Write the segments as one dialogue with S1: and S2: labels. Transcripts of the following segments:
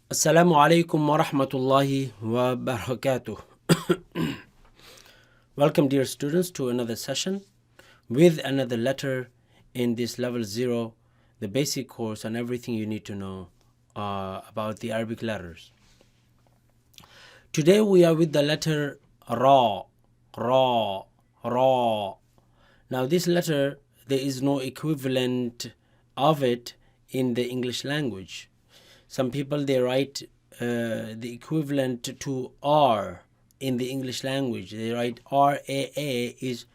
S1: Assalamu alaikum wa rahmatullahi wa barakatuh. Welcome, dear students, to another session with another letter in this level 0, the basic course on everything you need to know about the Arabic letters. Today we are with the letter Ra, Ra, Ra. Now this letter, there is no equivalent of it in the English language. Some people, they write the equivalent to R in the English language. They write RAA is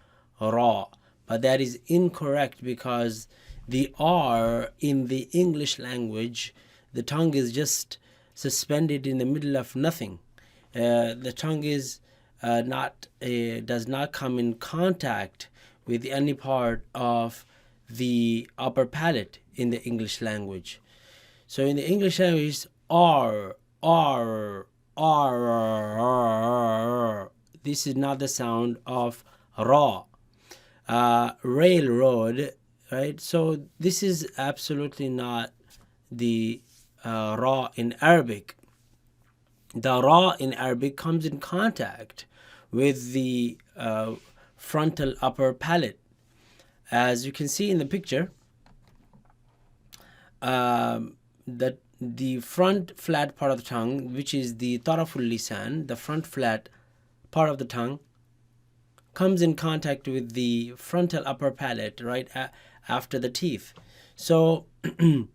S1: Ra, but that is incorrect because the R in the English language, the tongue is just suspended in the middle of nothing. The tongue is does not come in contact with any part of the upper palate in the English language. So in the English language, R, R, R. This is not the sound of Ra. Railroad, right? So this is absolutely not the Ra in Arabic. The Ra in Arabic comes in contact with the frontal upper palate. As you can see in the picture, that the front flat part of the tongue, which is the taraful lisan, the front flat part of the tongue, comes in contact with the frontal upper palate right after the teeth. So we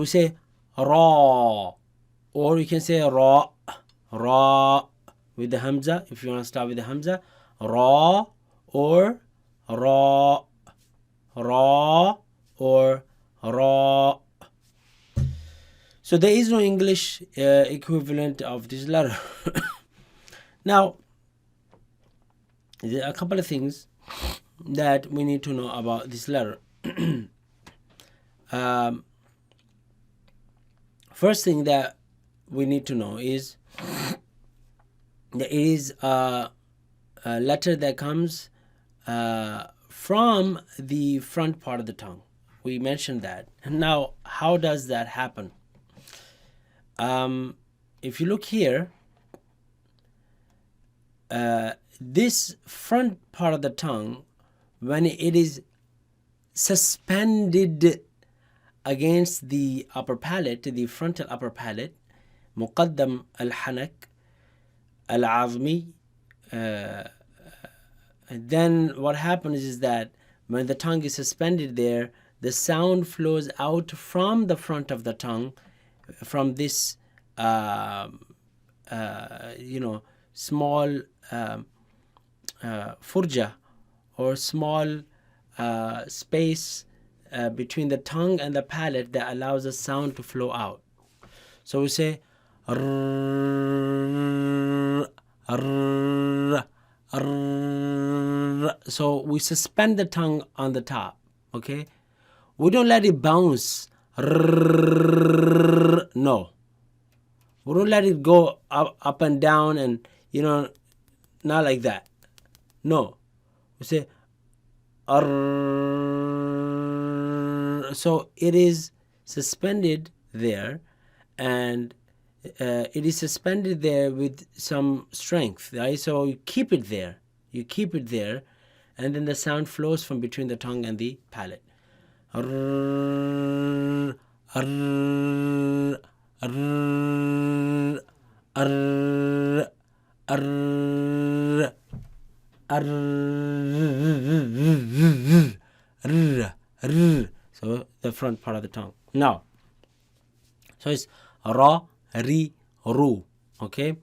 S1: say Ra, or you can say Ra, Ra with the Hamza. If you want to start with the Hamza, Ra, or Ra, Ra, or Ra. So there is no English equivalent of this letter. Now, there are a couple of things that we need to know about this letter. First thing that we need to know is that it is a letter that comes from the front part of the tongue. We mentioned that. Now, how does that happen? If you look here, this front part of the tongue, when it is suspended against the upper palate, the frontal upper palate, muqaddam al-hanak al-azmi, then what happens is that when the tongue is suspended there, the sound flows out from the front of the tongue, from this small furja, or small space between the tongue and the palate that allows the sound to flow out. So we say rrr, rrr, rrr. So we suspend the tongue on the top, okay? We don't let it bounce. Rrr, no. We don't let it go up and down and, not like that. No. We say, rrr. So it is suspended there, and it is suspended there with some strength, right? So you keep it there. You keep it there, and then the sound flows from between the tongue and the palate. Arr, arr, arr, arr, arr, arr, arr. So the front part of the tongue. Now, so it's ra, ri, ru. Okay.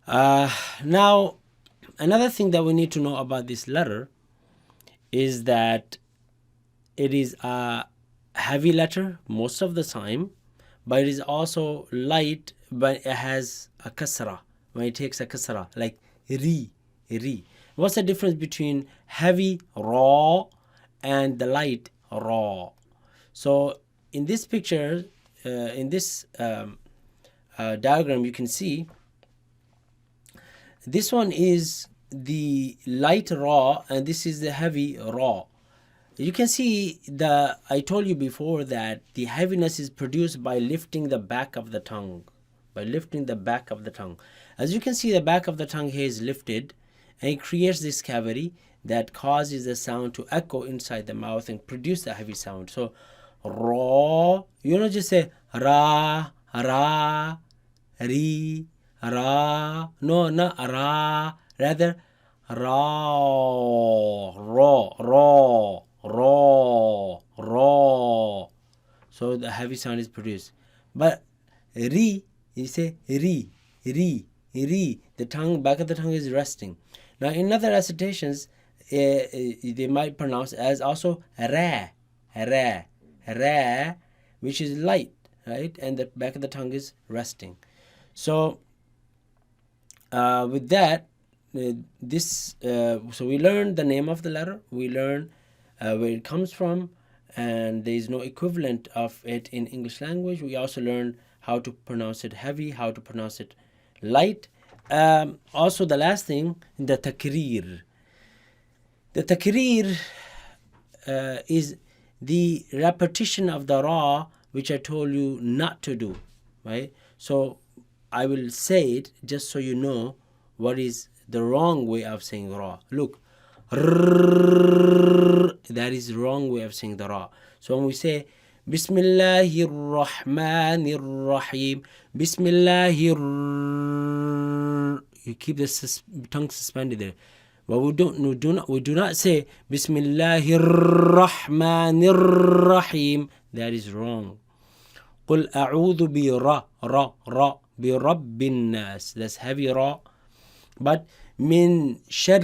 S1: Now, another thing that we need to know about this letter is that it is a heavy letter most of the time, but it is also light, but it has a kasra. When it takes a kasra, like ri, ri. What's the difference between heavy ra and the light ra? So in this picture, in this diagram, you can see this one is the light ra and this is the heavy ra. You can see I told you before that the heaviness is produced by lifting the back of the tongue. By lifting the back of the tongue. As you can see, the back of the tongue here is lifted, and it creates this cavity that causes the sound to echo inside the mouth and produce the heavy sound. So, ra, you don't just say ra, ra, ri, ra. No, not ra. Rather, ra, ra, ra, ra. So the heavy sound is produced. But ri, you say ri, ri, ri. The tongue, back of the tongue is resting. Now in other recitations, they might pronounce as also ra, ra, ra, which is light, right? And the back of the tongue is resting. So with that, so we learned the name of the letter. We learned where it comes from, and there is no equivalent of it in English language. We also learned how to pronounce it heavy, how to pronounce it light. Also, the last thing, the takrir. The takrir is the repetition of the ra, which I told you not to do, right? So I will say it just so you know what is the wrong way of saying ra. Look, that is the wrong way of saying the ra. So when we say Bismillahir Rahmanir Rahim, Bismillahir, you keep the tongue suspended there. But we do not say Bismillahir Rahmanir Rahim. That is wrong. قل أعوذ برب الناس. That's heavy ra. But من شر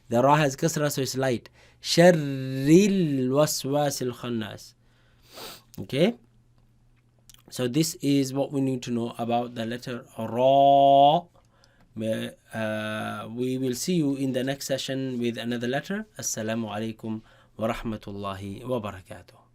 S1: the ra has kasra, so it's light. شر الوسواس الخناس. Okay, so this is what we need to know about the letter ra. We will see you in the next session with another letter. Assalamu alaikum wa rahmatullahi wa barakatuh.